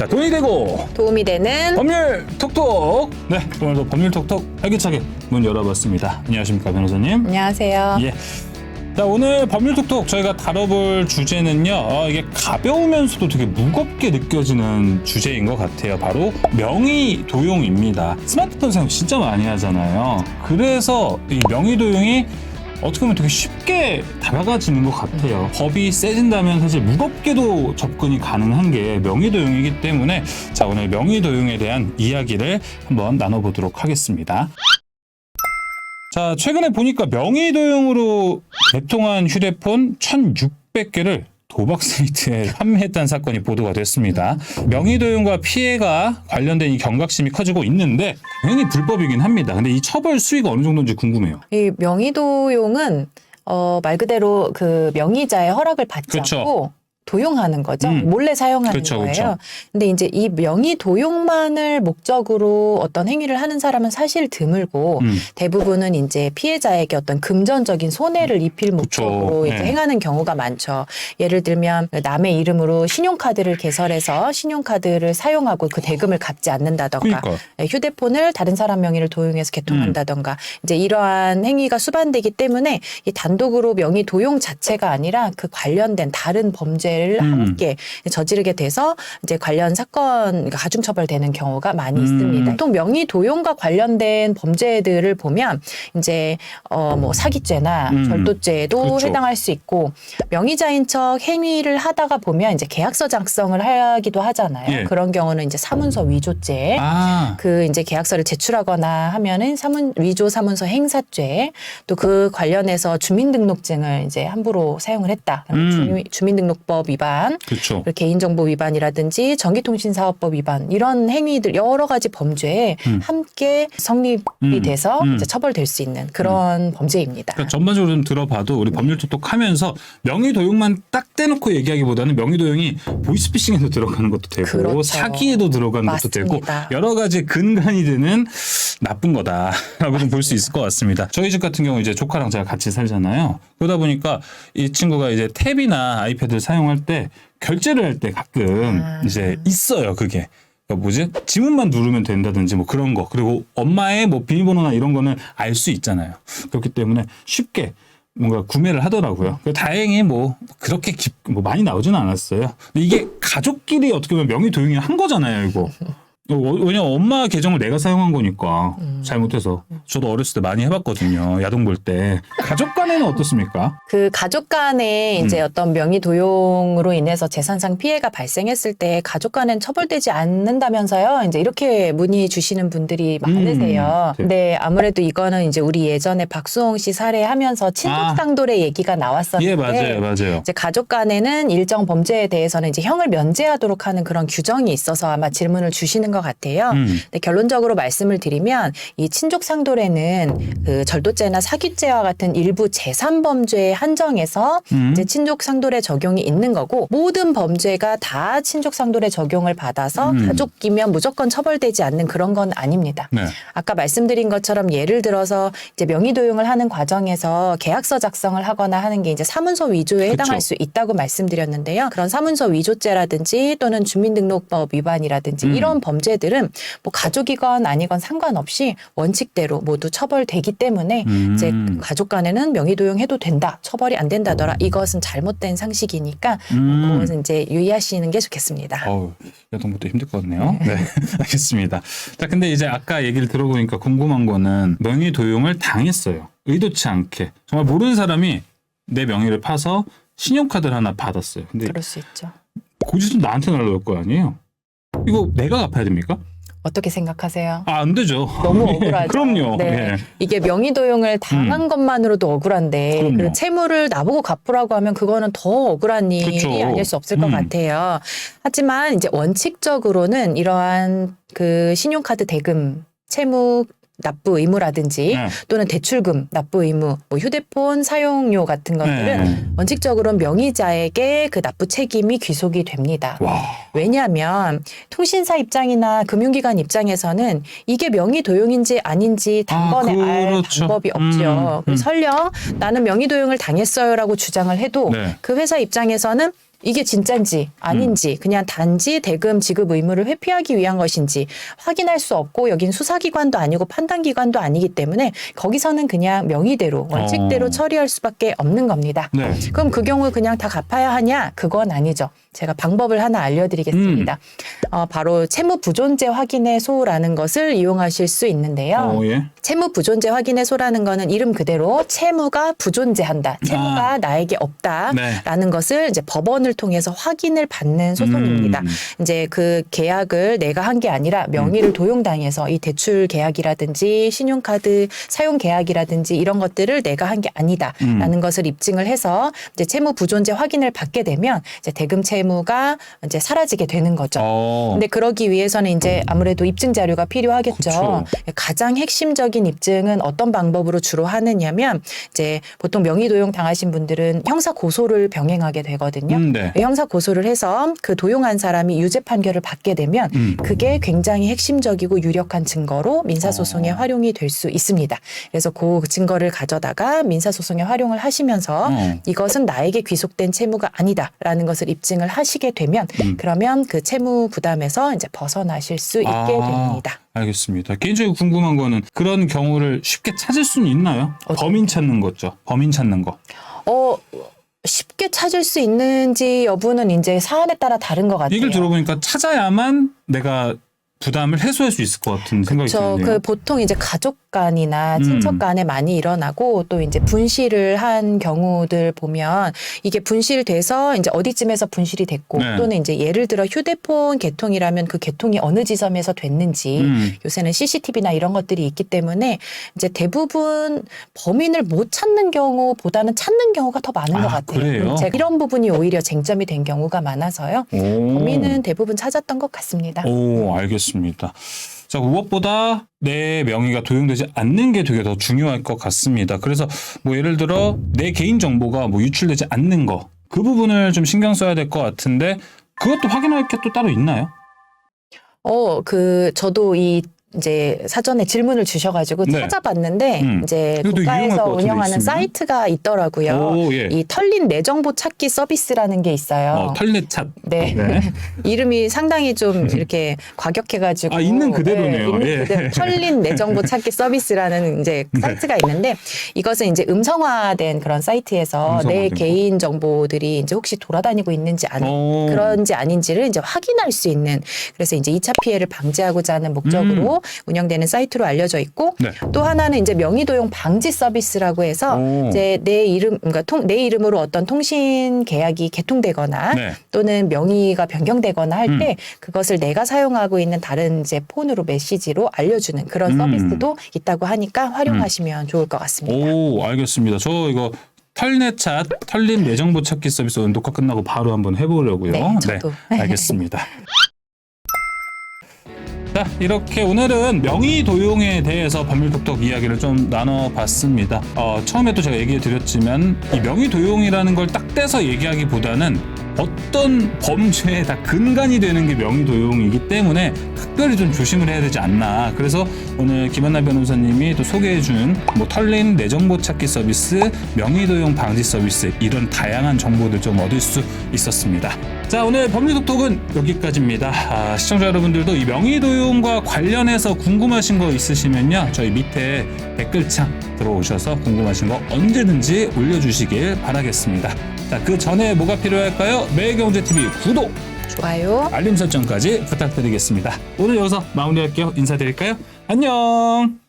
자, 돈이 되고 도움이 되는 법률 톡톡. 네, 오늘도 법률 톡톡 활기차게 문 열어봤습니다. 안녕하십니까, 변호사님. 안녕하세요. 예. 자, 오늘 법률 톡톡 저희가 다뤄볼 주제는요, 이게 가벼우면서도 되게 무겁게 느껴지는 주제인 것 같아요. 바로 명의 도용입니다. 스마트폰 사용 진짜 많이 하잖아요. 그래서 이 명의 도용이 어떻게 보면 되게 쉽게 다가가지는 것 같아요. 법이 세진다면 사실 무겁게도 접근이 가능한 게 명의도용이기 때문에, 자, 오늘 명의도용에 대한 이야기를 한번 나눠보도록 하겠습니다. 자, 최근에 보니까 명의도용으로 개통한 휴대폰 1,600개를 도박 사이트에 판매했다는 사건이 보도가 됐습니다. 명의도용과 피해가 관련된 이 경각심이 커지고 있는데 당연히 불법이긴 합니다. 근데 이 처벌 수위가 어느 정도인지 궁금해요. 이 명의도용은 말 그대로 그 명의자의 허락을 받지 그쵸. 않고 도용하는 거죠. 몰래 사용하는 그쵸, 거예요. 그쵸. 근데 이제 이 명의 도용만을 목적으로 어떤 행위를 하는 사람은 사실 드물고 대부분은 이제 피해자에게 어떤 금전적인 손해를 입힐 목적으로 이렇게 네. 행하는 경우가 많죠. 예를 들면 남의 이름으로 신용카드를 개설해서 신용카드를 사용하고 그 대금을 갚지 않는다던가, 그러니까. 휴대폰을 다른 사람 명의를 도용해서 개통한다던가, 이제 이러한 행위가 수반되기 때문에 이 단독으로 명의 도용 자체가 아니라 그 관련된 다른 범죄를 함께 저지르게 돼서 이제 관련 사건 가중처벌되는 경우가 많이 있습니다. 보통 명의 도용과 관련된 범죄들을 보면 이제 뭐 사기죄나 절도죄에도 그렇죠. 해당할 수 있고, 명의자인 척 행위를 하다가 보면 이제 계약서 작성을 하기도 하잖아요. 예. 그런 경우는 이제 사문서 위조죄, 그 이제 계약서를 제출하거나 하면은 위조 사문서 행사죄, 또 그 관련해서 주민등록증을 이제 함부로 사용을 했다. 주민등록법 위반, 그렇죠. 개인정보 위반이라든지 전기통신사업법 위반, 이런 행위들 여러 가지 범죄에 함께 성립이 돼서 이제 처벌될 수 있는 그런 범죄입니다. 그러니까 전반적으로 좀 들어봐도 우리 법률 톡톡 하면서 명의 도용만 딱 떼놓고 얘기하기보다는 명의 도용이 보이스피싱에도 들어가는 것도 되고, 그렇죠. 사기에도 들어가는 것도 되고, 맞습니다. 여러 가지 근간이 되는 나쁜 거다라고 좀 볼 수 있을 것 같습니다. 저희 집 같은 경우 이제 조카랑 제가 같이 살잖아요. 그러다 보니까 이 친구가 이제 탭이나 아이패드를 사용할 때 결제를 할 때 가끔 이제 있어요, 그게. 그러니까 뭐지? 지문만 누르면 된다든지 뭐 그런 거. 그리고 엄마의 뭐 비밀번호나 이런 거는 알 수 있잖아요. 그렇기 때문에 쉽게 뭔가 구매를 하더라고요. 다행히 뭐 그렇게 뭐 많이 나오지는 않았어요. 근데 이게 가족끼리 어떻게 보면 명의 도용이 한 거잖아요, 이거. 왜냐면 엄마 계정을 내가 사용한 거니까 잘못해서. 저도 어렸을 때 많이 해봤거든요. 야동 볼 때. 가족 간에는 어떻습니까? 그 가족 간에 이제 어떤 명의 도용으로 인해서 재산상 피해가 발생했을 때 가족 간엔 처벌되지 않는다면서요. 이제 이렇게 문의 주시는 분들이 많으세요. 근데 아무래도 이거는 이제 우리 예전에 박수홍 씨 살해하면서 친족상돌의 얘기가 나왔었는데, 예, 맞아요. 이제 가족 간에는 일정 범죄에 대해서는 이제 형을 면제하도록 하는 그런 규정이 있어서 아마 질문을 주시는 것 같아요. 근데 결론적으로 말씀을 드리면 이 친족 상돌에는 그 절도죄나 사기죄와 같은 일부 재산 범죄에 한정해서 이제 친족 상돌의 적용이 있는 거고, 모든 범죄가 다 친족 상돌의 적용을 받아서 가족이면 무조건 처벌되지 않는 그런 건 아닙니다. 네. 아까 말씀드린 것처럼 예를 들어서 이제 명의 도용을 하는 과정에서 계약서 작성을 하거나 하는 게 이제 사문서 위조에 해당할 수 있다고 말씀드렸는데요. 그런 사문서 위조죄라든지 또는 주민등록법 위반이라든지 이런 범죄들은 뭐 가족이건 아니건 상관없이 원칙대로 모두 처벌되기 때문에 이제 가족 간에는 명의 도용해도 된다, 처벌이 안 된다더라, 이것은 잘못된 상식이니까 그것은 이제 유의하시는 게 좋겠습니다. 야동부터 힘들 것 같네요. 네. 알겠습니다. 자, 근데 이제 아까 얘기를 들어보니까 궁금한 거는 명의 도용을 당했어요. 의도치 않게. 정말 모르는 사람이 내 명의를 파서 신용카드를 하나 받았어요. 근데 그럴 수 있죠. 고지도 나한테 날라올 거 아니에요? 이거 내가 갚아야 됩니까? 어떻게 생각하세요? 안 되죠. 너무 억울하죠. 그럼요. 네. 예. 이게 명의 도용을 당한 것만으로도 억울한데, 그럼요. 그 채무를 나보고 갚으라고 하면 그거는 더 억울한 일이 그쵸. 아닐 수 없을 것 같아요. 하지만 이제 원칙적으로는 이러한 그 신용카드 대금, 채무 납부 의무라든지 또는 대출금 납부 의무, 뭐 휴대폰 사용료 같은 것들은 원칙적으로 명의자에게 그 납부 책임이 귀속이 됩니다. 왜냐하면 통신사 입장이나 금융기관 입장에서는 이게 명의 도용인지 아닌지 단번에 알 방법이 없죠. 설령 나는 명의 도용을 당했어요라고 주장을 해도 그 회사 입장에서는 이게 진짠지 아닌지 그냥 단지 대금 지급 의무를 회피하기 위한 것인지 확인할 수 없고 여긴 수사기관도 아니고 판단기관도 아니기 때문에 거기서는 그냥 명의대로 원칙대로 처리할 수밖에 없는 겁니다. 네. 그럼 그 경우 그냥 다 갚아야 하냐? 그건 아니죠. 제가 방법을 하나 알려드리겠습니다. 바로 채무부존재 확인의 소라는 것을 이용하실 수 있는데요. 예. 채무부존재 확인의 소라는 거는 이름 그대로 채무가 부존재한다. 채무가 나에게 없다라는 것을 이제 법원을 통해서 확인을 받는 소송입니다. 이제 그 계약을 내가 한 게 아니라 명의를 도용당해서 이 대출 계약이라든지 신용카드 사용 계약이라든지 이런 것들을 내가 한 게 아니다라는 것을 입증을 해서 이제 채무부존재 확인을 받게 되면 이제 대금 채무가 이제 사라지게 되는 거죠. 근데 그러기 위해서는 이제 아무래도 입증 자료가 필요하겠죠. 그쵸. 가장 핵심적인 입증은 어떤 방법으로 주로 하느냐면 이제 보통 명의 도용 당하신 분들은 형사 고소를 병행하게 되거든요. 네. 형사 고소를 해서 그 도용한 사람이 유죄 판결을 받게 되면 그게 굉장히 핵심적이고 유력한 증거로 민사소송에 활용이 될 수 있습니다. 그래서 그 증거를 가져다가 민사소송에 활용을 하시면서 이것은 나에게 귀속된 채무가 아니다라는 것을 입증을 하시게 되면 그러면 그 채무 부담에서 이제 벗어나실 수 있게 됩니다. 알겠습니다. 개인적으로 궁금한 거는 그런 경우를 쉽게 찾을 수는 있나요? 범인 찾는 거죠. 범인 찾는 거. 쉽게 찾을 수 있는지 여부는 이제 사안에 따라 다른 것 같아요. 얘기를 들어보니까 찾아야만 내가 부담을 해소할 수 있을 것 같은 생각이 그렇죠. 드네요. 그 보통 이제 가족 간이나 친척 간에 많이 일어나고 또 이제 분실을 한 경우들 보면 이게 분실돼서 이제 어디쯤에서 분실이 됐고 네. 또는 이제 예를 들어 휴대폰 개통이라면 그 개통이 어느 지점에서 됐는지 요새는 CCTV나 이런 것들이 있기 때문에 이제 대부분 범인을 못 찾는 경우보다는 찾는 경우가 더 많은 것 같아요. 그래요? 제가 이런 부분이 오히려 쟁점이 된 경우가 많아서요. 범인은 대부분 찾았던 것 같습니다. 오, 알겠습니다. 자, 무엇보다 내 명의가 도용되지 않는 게 되게 더 중요할 것 같습니다. 그래서 뭐 예를 들어 내 개인 정보가 뭐 유출되지 않는 거, 그 부분을 좀 신경 써야 될 것 같은데 그것도 확인할 게 또 따로 있나요? 저도 이제 사전에 질문을 주셔가지고 네. 찾아봤는데 이제 이것도 유용할 국가에서 것 같은데 운영하는 있으면? 사이트가 있더라고요. 오, 예. 이 털린 내 정보 찾기 서비스라는 게 있어요. 털넷chat. 네. 이름이 상당히 좀 이렇게 과격해가지고. 있는 그대로네요. 있는 예. 그대로 털린 내 정보 찾기 서비스라는 이제 사이트가 있는데 이것은 이제 음성화된 그런 사이트에서 내 음성화된 개인 정보들이 이제 혹시 돌아다니고 있는지 그런지 아닌지를 이제 확인할 수 있는 그래서 이제 2차 피해를 방지하고자 하는 목적으로 운영되는 사이트로 알려져 있고 네. 또 하나는 이제 명의 도용 방지 서비스라고 해서 이제 내 이름 그러니까 내 이름으로 어떤 통신 계약이 개통되거나 네. 또는 명의가 변경되거나 할 때 그것을 내가 사용하고 있는 다른 이제 폰으로 메시지로 알려주는 그런 서비스도 있다고 하니까 활용하시면 좋을 것 같습니다. 오, 알겠습니다. 저 이거 털넷chat, 털린 내 정보 찾기 서비스 오늘 녹화 끝나고 바로 한번 해보려고요. 네, 저도. 알겠습니다. 자, 이렇게 오늘은 명의 도용에 대해서 법률톡톡 이야기를 좀 나눠봤습니다. 처음에도 제가 얘기해 드렸지만 이 명의 도용이라는 걸 딱 떼서 얘기하기보다는 어떤 범죄에 다 근간이 되는 게 명의 도용이기 때문에 특별히 좀 조심을 해야 되지 않나. 그래서 오늘 김한나 변호사님이 또 소개해준 뭐 털린 내 정보 찾기 서비스, 명의 도용 방지 서비스 이런 다양한 정보들 좀 얻을 수 있었습니다. 자, 오늘 법률톡톡은 여기까지입니다. 시청자 여러분들도 이 명의 도용과 관련해서 궁금하신 거 있으시면요, 저희 밑에 댓글창 들어오셔서 궁금하신 거 언제든지 올려주시길 바라겠습니다. 자, 그 전에 뭐가 필요할까요? 매일경제TV 구독, 좋아요. 알림 설정까지 부탁드리겠습니다. 오늘 여기서 마무리할게요. 인사드릴까요? 안녕.